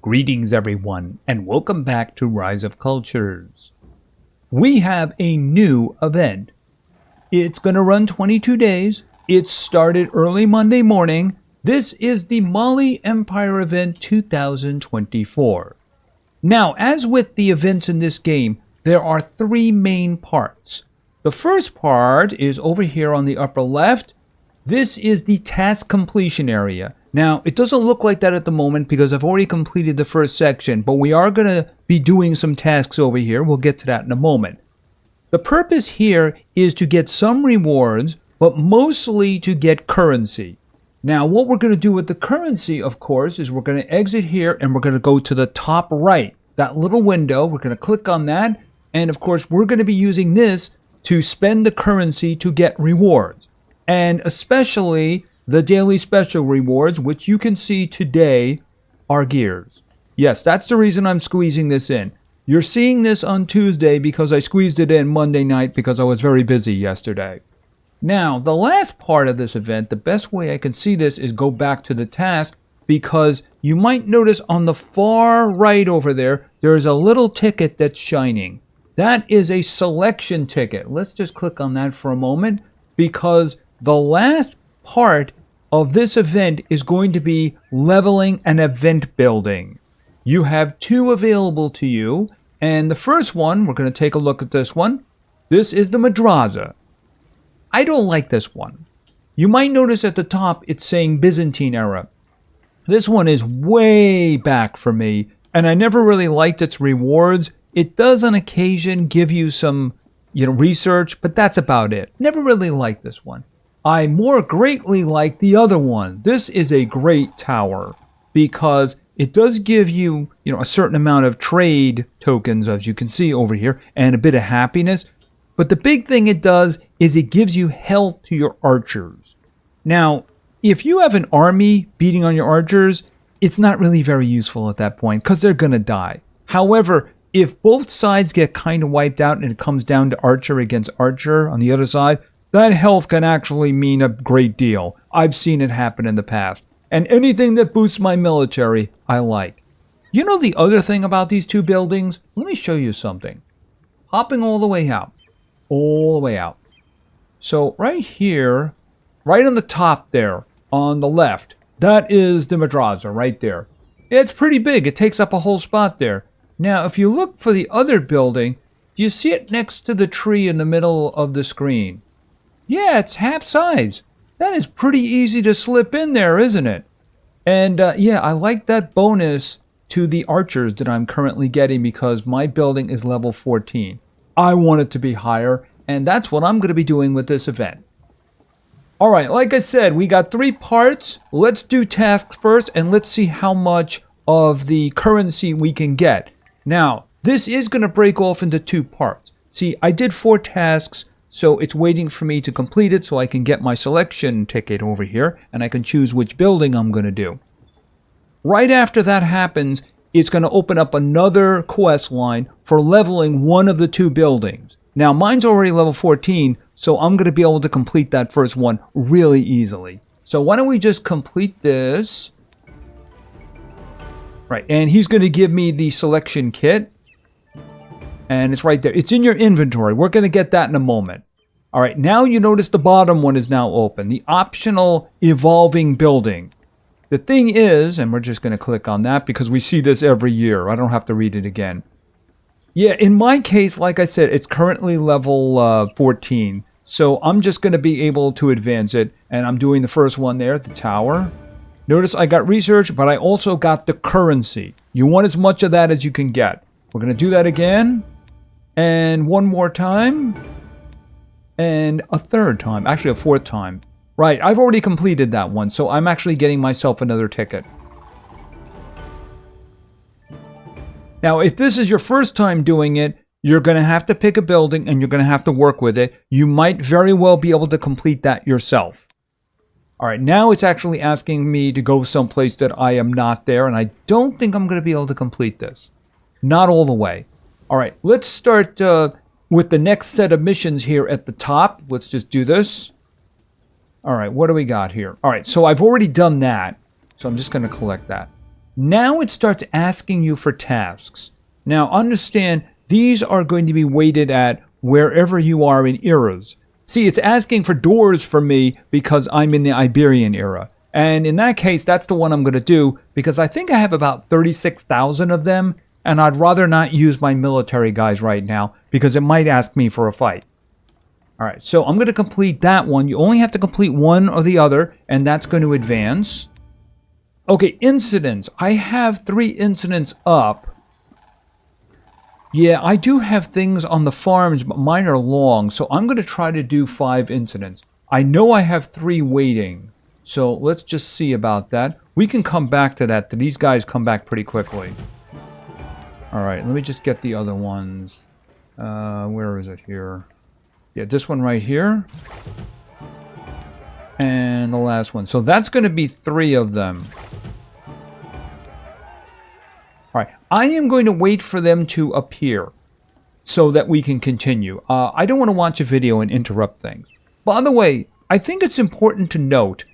Greetings everyone, and welcome back to Rise of Cultures. We have a new event. It's going to run 22 days. It started early Monday morning. This is the Mali Empire event 2024. Now, as with the events in this game, there are three main parts. The first part is over here on the upper left. This is the task completion area. Now, it doesn't look like that at the moment because I've already completed the first section, but we are going to be doing some tasks over here. We'll get to that in a moment. The purpose here is to get some rewards, but mostly to get currency. Now, what we're going to do with the currency, of course, is we're going to exit here and we're going to go to the top right. That little window, we're going to click on that. And of course, we're going to be using this to spend the currency to get rewards. And especially the daily special rewards, which you can see today, are gears. Yes, that's the reason I'm squeezing this in. You're seeing this on Tuesday because I squeezed it in Monday night because I was very busy yesterday. Now, the last part of this event, the best way I can see this is go back to the task, because you might notice on the far right over there, there's a little ticket that's shining. That is a selection ticket. Let's just click on that for a moment, because the last part of this event is going to be leveling and event building. You have two available to you, and the first one, we're going to take a look at this one. This is the Madrasa. I don't like this one. You might notice at the top it's saying Byzantine era. This one is way back for me, and I never really liked its rewards. It does on occasion give you some, research, but that's about it. Never really liked this one. I more greatly like the other one. This is a great tower because it does give you, a certain amount of trade tokens, as you can see over here, and a bit of happiness. But the big thing it does is it gives you health to your archers. Now, if you have an army beating on your archers, it's not really very useful at that point because they're going to die. However, if both sides get kind of wiped out and it comes down to archer against archer on the other side, that health can actually mean a great deal. I've seen it happen in the past. And anything that boosts my military, I like. You know the other thing about these two buildings? Let me show you something. Hopping all the way out. All the way out. So right here, right on the top there, on the left, that is the Madrasa right there. It's pretty big. It takes up a whole spot there. Now, if you look for the other building, you see it next to the tree in the middle of the screen. Yeah, it's half size. That is pretty easy to slip in there, isn't it? And yeah, I like that bonus to the archers that I'm currently getting because my building is level 14. I want it to be higher, and that's what I'm going to be doing with this event. All right, like I said, we got three parts. Let's do tasks first, and let's see how much of the currency we can get. Now, this is going to break off into two parts. See, I did 4 tasks. So it's waiting for me to complete it so I can get my selection ticket over here and I can choose which building I'm going to do. Right after that happens, it's going to open up another quest line for leveling one of the 2 buildings. Now mine's already level 14, so I'm going to be able to complete that first one really easily. So why don't we just complete this? Right, and he's going to give me the selection kit. And it's right there. It's in your inventory. We're going to get that in a moment. All right, now you notice the bottom one is now open. The optional evolving building. The thing is, and we're just going to click on that because we see this every year. I don't have to read it again. Yeah, in my case, like I said, it's currently level 14. So I'm just going to be able to advance it. And I'm doing the first one there, the tower. Notice I got research, but I also got the currency. You want as much of that as you can get. We're going to do that again. And one more time. And a third time. Actually, a fourth time. Right, I've already completed that one, so I'm actually getting myself another ticket. Now, if this is your first time doing it, you're going to have to pick a building and you're going to have to work with it. You might very well be able to complete that yourself. All right, now it's actually asking me to go someplace that I am not there, and I don't think I'm going to be able to complete this. Not all the way. All right, let's start with the next set of missions here at the top. Let's just do this. All right, what do we got here? All right, so I've already done that, so I'm just going to collect that. Now it starts asking you for tasks. Now understand, these are going to be weighted at wherever you are in eras. See, it's asking for doors for me because I'm in the Iberian era. And in that case, that's the one I'm going to do because I think I have about 36,000 of them, and I'd rather not use my military guys right now because it might ask me for a fight. All right, so I'm going to complete that one. You only have to complete one or the other, and that's going to advance. Okay, incidents. I have 3 incidents up. Yeah, I do have things on the farms, but mine are long, so I'm going to try to do 5 incidents. I know I have 3 waiting, so let's just see about that. We can come back to that. These guys come back pretty quickly. All right, let me just get the other ones. Where is it here? Yeah, this one right here. And the last one. So that's going to be 3 of them. All right, I am going to wait for them to appear so that we can continue. I don't want to watch a video and interrupt things. By the way, I think it's important to note,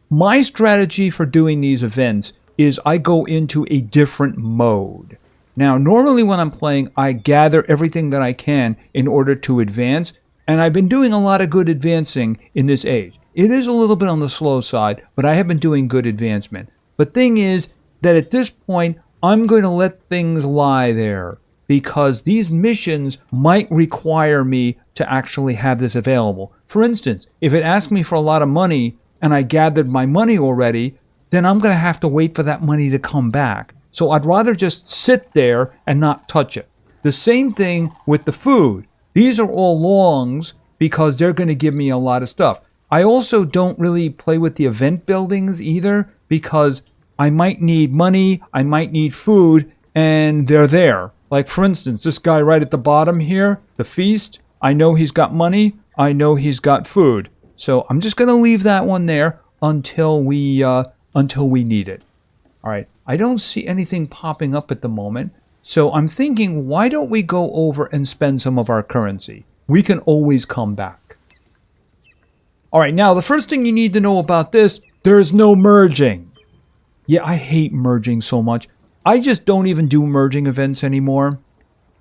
my strategy for doing these events is I go into a different mode. Now, normally when I'm playing, I gather everything that I can in order to advance, and I've been doing a lot of good advancing in this age. It is a little bit on the slow side, but I have been doing good advancement. But thing is that at this point, I'm going to let things lie there because these missions might require me to actually have this available. For instance, if it asked me for a lot of money and I gathered my money already, then I'm going to have to wait for that money to come back. So I'd rather just sit there and not touch it. The same thing with the food. These are all longs because they're going to give me a lot of stuff. I also don't really play with the event buildings either because I might need money, I might need food, and they're there. Like for instance, this guy right at the bottom here, the feast, I know he's got money, I know he's got food. So I'm just going to leave that one there until we need it. All right, I don't see anything popping up at the moment. So I'm thinking, why don't we go over and spend some of our currency? We can always come back. All right, now the first thing you need to know about this, there's no merging. Yeah, I hate merging so much. I just don't even do merging events anymore.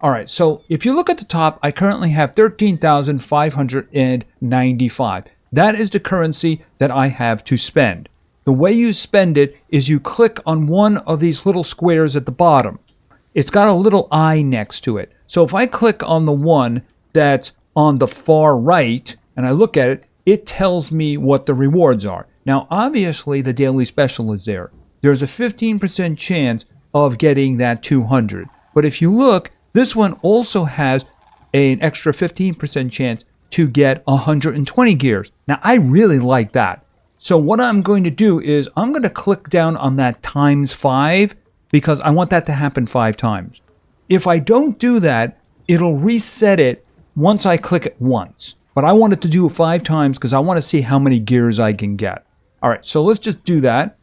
All right, so if you look at the top, I currently have 13,595. That is the currency that I have to spend. The way you spend it is you click on one of these little squares at the bottom. It's got a little eye next to it. So if I click on the one that's on the far right and I look at it, it tells me what the rewards are. Now, obviously, the daily special is there. There's a 15% chance of getting that 200. But if you look, this one also has an extra 15% chance to get 120 gears. Now, I really like that. So what I'm going to do is I'm going to click down on that times 5 because I want that to happen 5 times. If I don't do that, it'll reset it once I click it once. But I want it to do it 5 times because I want to see how many gears I can get. All right, so let's just do that.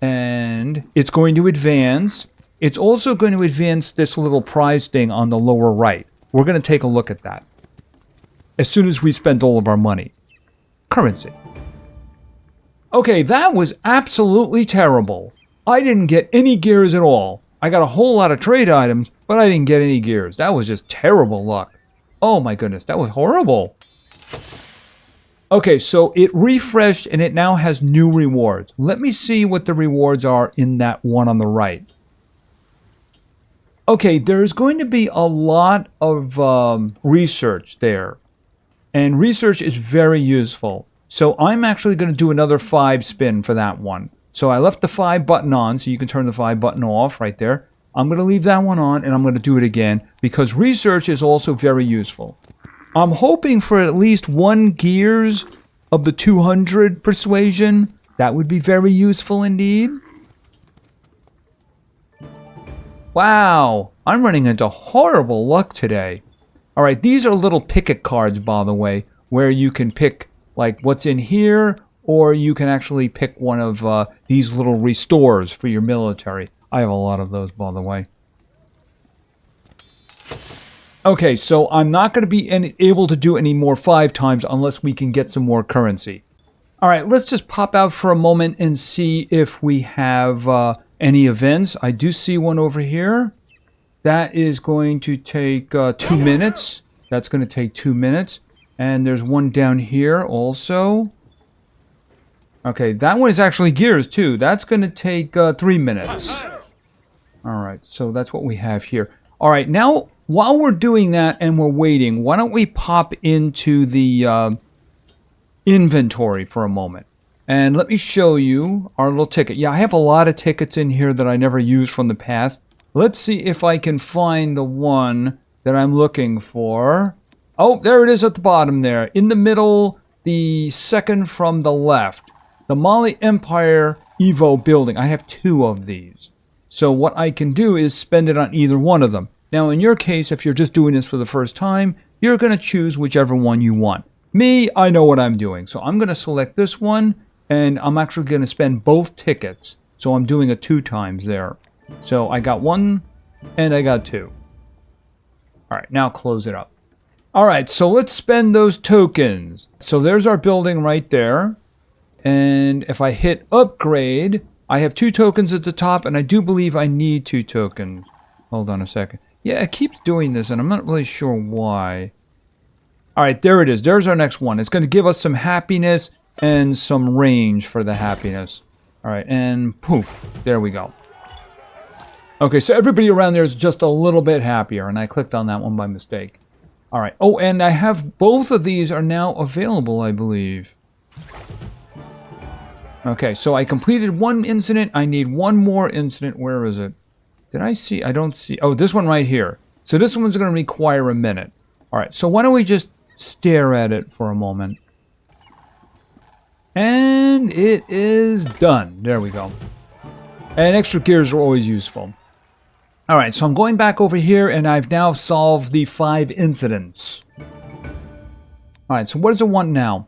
And it's going to advance. It's also going to advance this little prize thing on the lower right. We're going to take a look at that as soon as we spend all of our money. Currency. Okay, that was absolutely terrible. I didn't get any gears at all. I got a whole lot of trade items, but I didn't get any gears. That was just terrible luck. Oh my goodness, that was horrible. Okay, so it refreshed and it now has new rewards. Let me see what the rewards are in that one on the right. Okay, there's going to be a lot of research there. And research is very useful. So I'm actually going to do another 5 spin for that one. So I left the 5 button on, so you can turn the 5 button off right there. I'm going to leave that one on and I'm going to do it again because research is also very useful. I'm hoping for at least 1 gears of the 200 persuasion. That would be very useful indeed. Wow, I'm running into horrible luck today. All right, these are little picket cards, by the way, where you can pick like what's in here, or you can actually pick one of these little restores for your military. I have a lot of those, by the way. Okay, so I'm not going to be able to do any more 5 times unless we can get some more currency. All right, let's just pop out for a moment and see if we have Any events? I do see one over here. That is going to take 2 minutes. That's going to take 2 minutes. And there's one down here also. Okay, that one is actually gears too. That's going to take 3 minutes. Alright, so that's what we have here. Alright, now while we're doing that and we're waiting, why don't we pop into the inventory for a moment. And let me show you our little ticket. Yeah, I have a lot of tickets in here that I never used from the past. Let's see if I can find the one that I'm looking for. Oh, there it is at the bottom there. In the middle, the second from the left. The Mali Empire Evo building. I have 2 of these. So what I can do is spend it on either one of them. Now, in your case, if you're just doing this for the first time, you're going to choose whichever one you want. Me, I know what I'm doing. So I'm going to select this one, and I'm actually going to spend both tickets. So I'm doing it 2 times there. So I got 1, and I got 2. All right, now close it up. All right, so let's spend those tokens. So there's our building right there. And if I hit upgrade, I have 2 tokens at the top, and I do believe I need 2 tokens. Hold on a second. Yeah, it keeps doing this, and I'm not really sure why. All right, there it is. There's our next one. It's going to give us some happiness and some range for the happiness. All right, and poof, there we go. Okay, so everybody around there is just a little bit happier, and I clicked on that one by mistake. All right. Oh, and I have both of these are now available, I believe. Okay, so I completed 1 incident. I need 1 more incident. Where is it? Did I see? I don't see. Oh, this one right here. So this one's going to require a minute. All right, so why don't we just stare at it for a moment. And it is done. There we go. And extra gears are always useful. All right, so I'm going back over here, and I've now solved the 5 incidents. All right, so what does it want now?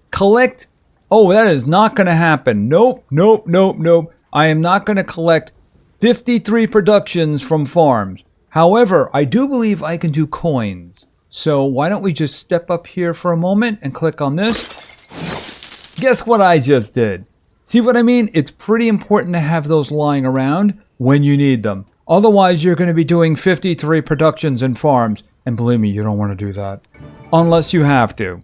Collect. Oh, that is not going to happen. Nope, nope, nope, nope. I am not going to collect 53 productions from farms. However, I do believe I can do coins. So why don't we just step up here for a moment and click on this? Guess what I just did? See what I mean? It's pretty important to have those lying around when you need them. Otherwise, you're going to be doing 53 productions in farms. And believe me, you don't want to do that. Unless you have to.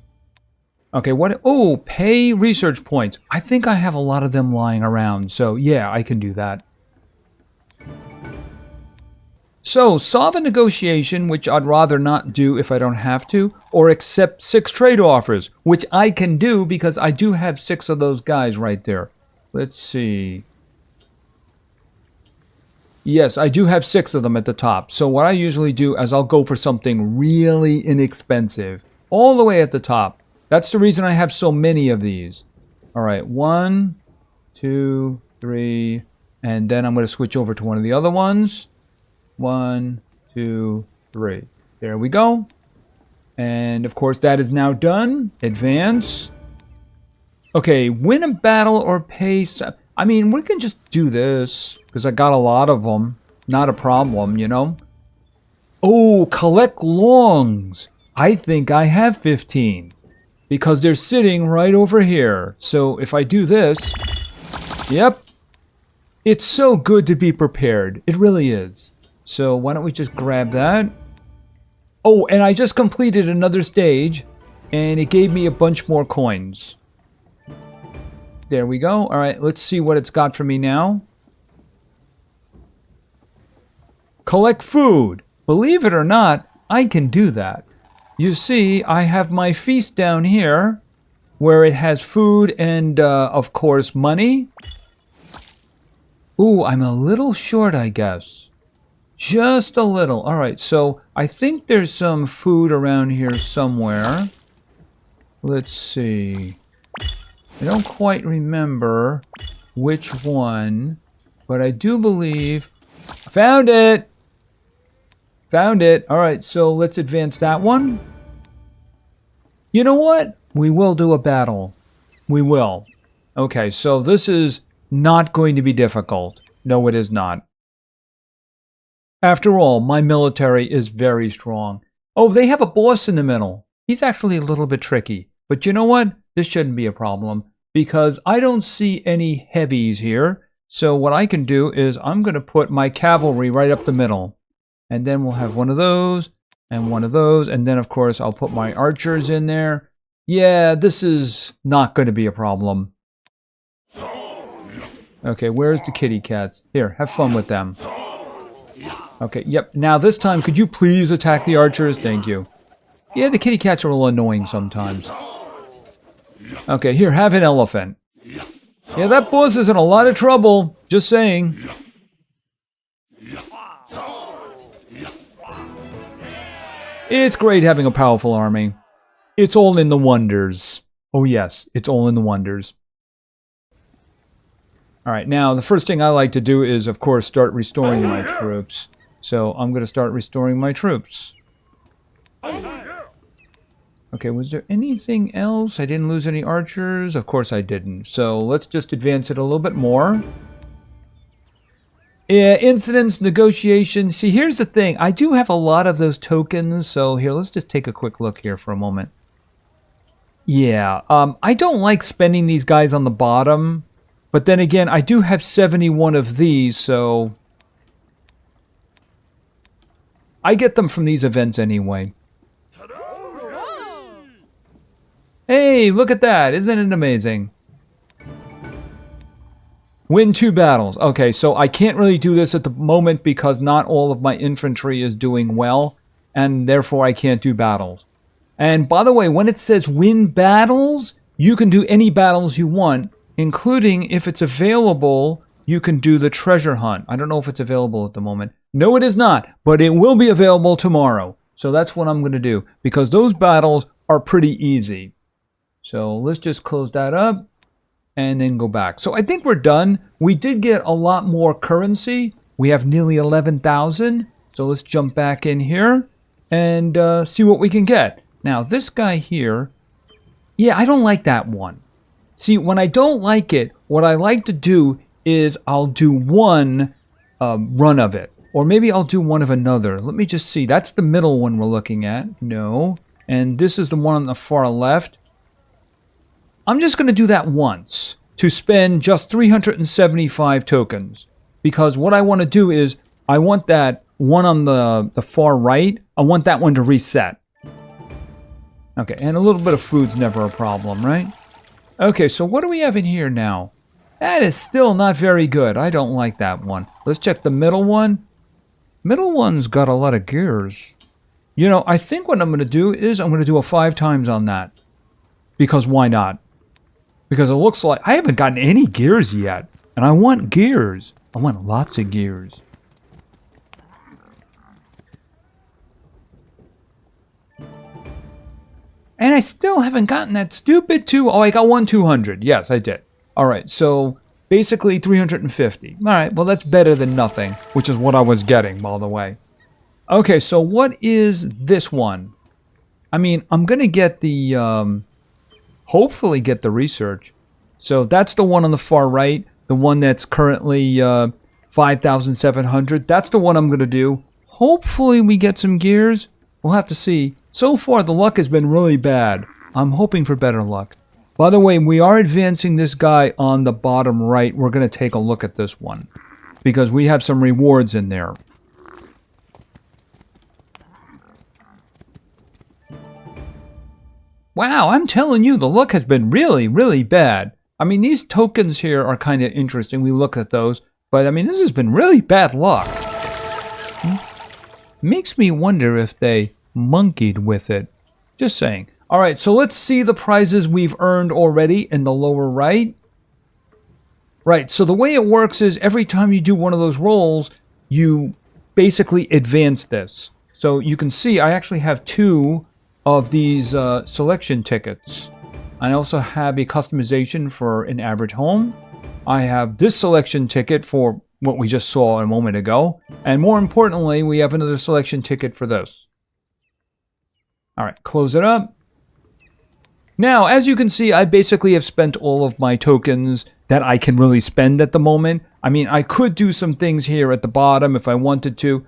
Okay, what? Oh, pay research points. I think I have a lot of them lying around. So yeah, I can do that. So, solve a negotiation, which I'd rather not do if I don't have to, or accept 6 trade offers, which I can do because I do have 6 of those guys right there. Let's see. Yes, I do have 6 of them at the top. So what I usually do is I'll go for something really inexpensive, all the way at the top. That's the reason I have so many of these. All right, 1, 2, 3, and then I'm going to switch over to one of the other ones. 1, 2, 3. There we go. And of course that is now done. Advance. Okay, win a battle or pay. I mean, we can just do this because I got a lot of them. Not a problem, you know. Oh, collect longs. I think I have 15 because they're sitting right over here. So if I do this, yep. It's so good to be prepared. It really is. So why don't we just grab that? Oh, and I just completed another stage, and it gave me a bunch more coins. There we go. All right, let's see what it's got for me now. Collect food. Believe it or not, I can do that. You see, I have my feast down here, where it has food and, of course, money. Ooh, I'm a little short, I guess. Just a little. All right, so I think there's some food around here somewhere. Let's see. I don't quite remember which one, but I do believe... Found it! Found it. All right, so let's advance that one. You know what? We will do a battle. We will. Okay, so this is not going to be difficult. No, it is not. After all, my military is very strong. Oh, they have a boss in the middle. He's actually a little bit tricky. But you know what? This shouldn't be a problem because I don't see any heavies here. So what I can do is I'm going to put my cavalry right up the middle. And then we'll have one of those and one of those. And then, of course, I'll put my archers in there. Yeah, this is not going to be a problem. Okay, where's the kitty cats? Here, have fun with them. Okay, yep. Now this time, could you please attack the archers? Thank you. Yeah, the kitty cats are a little annoying sometimes. Okay, here, have an elephant. Yeah, that boss is in a lot of trouble. Just saying. It's great having a powerful army. It's all in the wonders. Oh yes, it's all in the wonders. Alright, now the first thing I like to do is, of course, start restoring my troops. So I'm going to start restoring my troops. Okay, was there anything else? I didn't lose any archers? Of course I didn't. So let's just advance it a little bit more. Yeah, incidents, negotiations. See, here's the thing. I do have a lot of those tokens. So here, let's just take a quick look here for a moment. Yeah, I don't like spending these guys on the bottom. But then again, I do have 71 of these, so I get them from these events anyway. Hey, look at that. Isn't it amazing? Win 2 battles. Okay, so I can't really do this at the moment because not all of my infantry is doing well, and therefore I can't do battles. And by the way, when it says win battles, you can do any battles you want, including if it's available, you can do the treasure hunt. I don't know if it's available at the moment. No, it is not, but it will be available tomorrow. So that's what I'm going to do, because those battles are pretty easy. So let's just close that up and then go back. So I think we're done. We did get a lot more currency. We have nearly 11,000. So let's jump back in here and see what we can get. Now this guy here, yeah, I don't like that one. See, when I don't like it, what I like to do is I'll do one run of it. Or maybe I'll do one of another. Let me just see. That's the middle one we're looking at. No. And this is the one on the far left. I'm just going to do that once to spend just 375 tokens. Because what I want to do is I want that one on the far right. I want that one to reset. Okay, and a little bit of food's never a problem, right? Okay, so what do we have in here now? That is still not very good. I don't like that one. Let's check the middle one. Middle one's got a lot of gears. You know, I think what I'm going to do is I'm going to do a 5 times on that. Because why not? Because it looks like I haven't gotten any gears yet. And I want gears. I want lots of gears. And I still haven't gotten that stupid 2. Oh, I got 1 200. Yes, I did. All right, so basically 350. All right, well, that's better than nothing, which is what I was getting, by the way. Okay, so what is this one? I mean, I'm going to get the, hopefully get the research. So that's the one on the far right, the one that's currently 5,700. That's the one I'm going to do. Hopefully we get some gears. We'll have to see. So far, the luck has been really bad. I'm hoping for better luck. By the way, we are advancing this guy on the bottom right. We're going to take a look at this one because we have some rewards in there. Wow, I'm telling you, the luck has been really, really bad. I mean, these tokens here are kind of interesting. We look at those, but I mean, this has been really bad luck. Makes me wonder if they monkeyed with it. Just saying. All right, so let's see the prizes we've earned already in the lower right. Right, so the way it works is every time you do one of those rolls, you basically advance this. So you can see I actually have 2 of these selection tickets. I also have a customization for an average home. I have this selection ticket for what we just saw a moment ago. And more importantly, we have another selection ticket for this. All right, close it up. Now, as you can see, I basically have spent all of my tokens that I can really spend at the moment. I mean, I could do some things here at the bottom if I wanted to,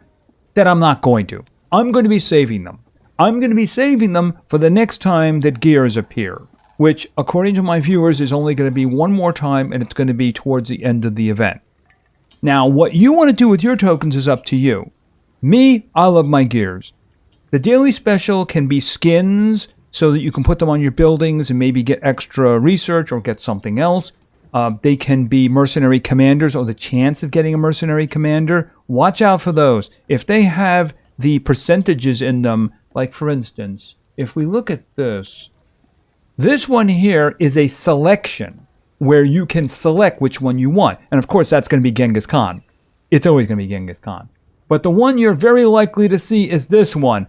that I'm not going to. I'm going to be saving them. I'm going to be saving them for the next time that gears appear, which, according to my viewers, is only going to be one more time, and it's going to be towards the end of the event. Now, what you want to do with your tokens is up to you. Me, I love my gears. The daily special can be skins so that you can put them on your buildings and maybe get extra research or get something else. They can be mercenary commanders or the chance of getting a mercenary commander. Watch out for those. If they have the percentages in them, like for instance, if we look at this one here is a selection where you can select which one you want. And of course, that's going to be Genghis Khan. It's always going to be Genghis Khan. But the one you're very likely to see is this one.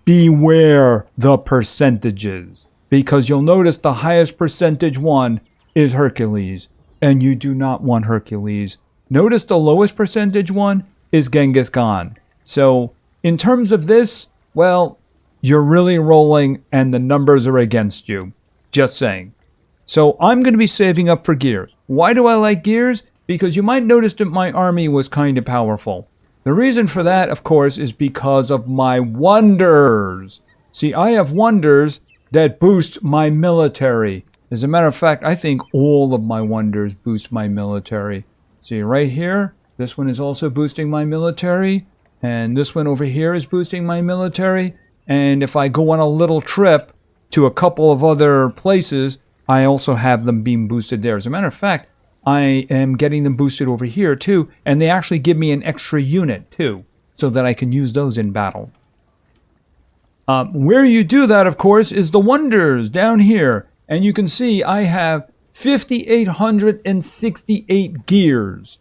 Beware the percentages, because you'll notice the highest percentage one is Hercules, and you do not want Hercules. Notice the lowest percentage one is Genghis Khan. So in terms of this, well, you're really rolling and the numbers are against you. Just saying. So I'm going to be saving up for gears. Why do I like gears? Because you might notice that my army was kind of powerful. The reason for that, of course, is because of my wonders. See, I have wonders that boost my military. As a matter of fact, I think all of my wonders boost my military. See, right here, this one is also boosting my military. And this one over here is boosting my military. And if I go on a little trip to a couple of other places, I also have them being boosted there. As a matter of fact, I am getting them boosted over here too, and they actually give me an extra unit too, so that I can use those in battle. Where you do that, of course, is the wonders down here. And you can see I have 5,868 gears.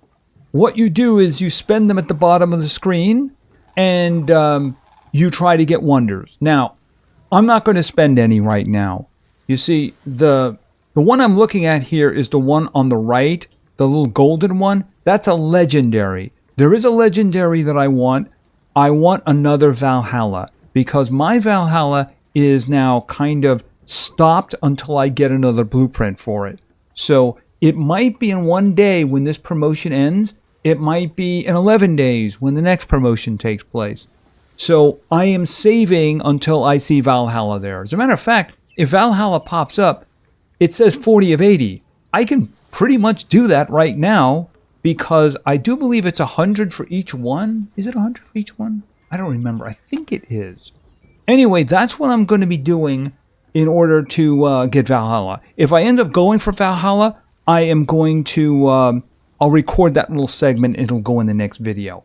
What you do is you spend them at the bottom of the screen, and you try to get wonders. Now, I'm not going to spend any right now. You see, the one I'm looking at here is the one on the right, the little golden one. That's a legendary. There is a legendary that I want. I want another Valhalla, because my Valhalla is now kind of stopped until I get another blueprint for it. So it might be in one day when this promotion ends. It might be in 11 days when the next promotion takes place. So I am saving until I see Valhalla there. As a matter of fact, if Valhalla pops up, it says 40 of 80. I can pretty much do that right now because I do believe it's 100 for each one. Is it 100 for each one? I don't remember. I think it is. Anyway, that's what I'm going to be doing in order to get Valhalla. If I end up going for Valhalla, I am going to, I'll record that little segment and it'll go in the next video.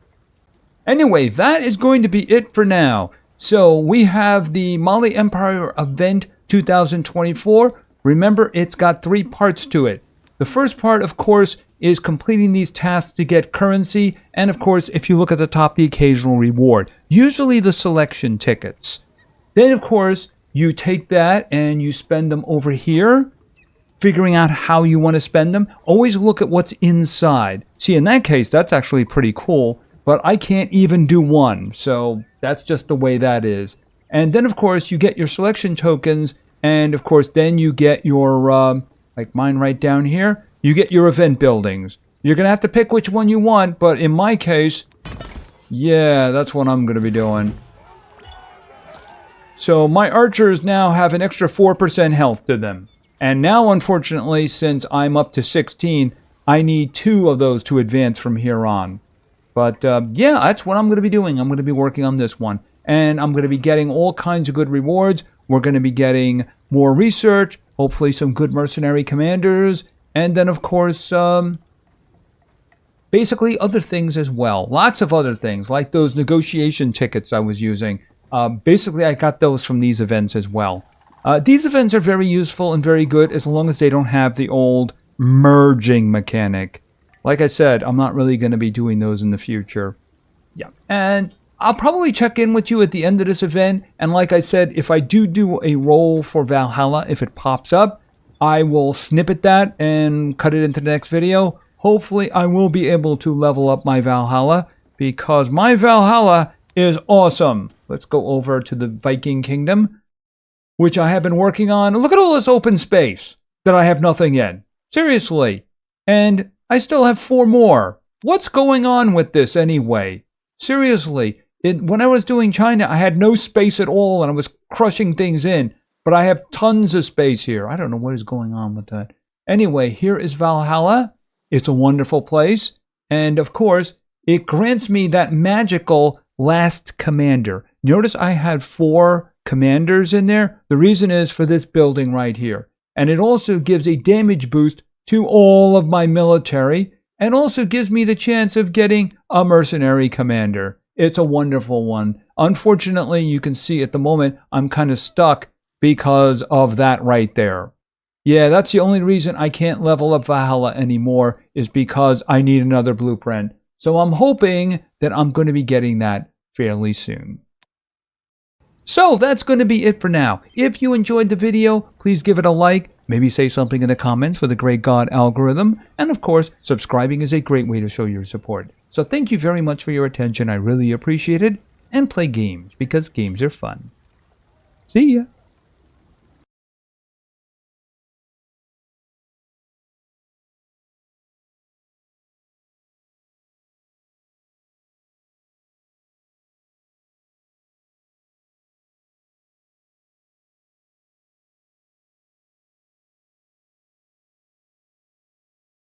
Anyway, that is going to be it for now. So we have the Mali Empire event 2024. Remember, it's got 3 parts to it. The first part, of course, is completing these tasks to get currency. And of course, if you look at the top, the occasional reward, usually the selection tickets. Then, of course, you take that and you spend them over here, figuring out how you want to spend them. Always look at what's inside. See, in that case, that's actually pretty cool, but I can't even do one. So that's just the way that is. And then, of course, you get your selection tokens. And, of course, then you get your, like mine right down here, you get your event buildings. You're going to have to pick which one you want. But in my case, yeah, that's what I'm going to be doing. So my archers now have an extra 4% health to them. And now, unfortunately, since I'm up to 16, I need 2 of those to advance from here on. But, yeah, that's what I'm going to be doing. I'm going to be working on this one. And I'm going to be getting all kinds of good rewards. We're going to be getting more research, hopefully some good mercenary commanders, and then, of course, basically other things as well. Lots of other things, like those negotiation tickets I was using. Basically, I got those from these events as well. These events are very useful and very good as long as they don't have the old merging mechanic. Like I said, I'm not really going to be doing those in the future. Yeah, and I'll probably check in with you at the end of this event. And like I said, if I do a roll for Valhalla, if it pops up, I will snippet that and cut it into the next video. Hopefully, I will be able to level up my Valhalla because my Valhalla is awesome. Let's go over to the Viking Kingdom, which I have been working on. Look at all this open space that I have nothing in. Seriously. And I still have 4 more. What's going on with this anyway? Seriously. When I was doing China, I had no space at all and I was crushing things in. But I have tons of space here. I don't know what is going on with that. Anyway, here is Valhalla. It's a wonderful place. And of course, it grants me that magical last commander. Notice I had 4 commanders in there. The reason is for this building right here. And it also gives a damage boost to all of my military, and also gives me the chance of getting a mercenary commander. It's a wonderful one. Unfortunately, you can see at the moment I'm kind of stuck because of that right there. Yeah, that's the only reason I can't level up Valhalla anymore, is because I need another blueprint. So I'm hoping that I'm going to be getting that fairly soon. So that's going to be it for now. If you enjoyed the video, please give it a like, maybe say something in the comments for the great God algorithm, and of course, subscribing is a great way to show your support. So thank you very much for your attention, I really appreciate it, and play games, because games are fun. See ya!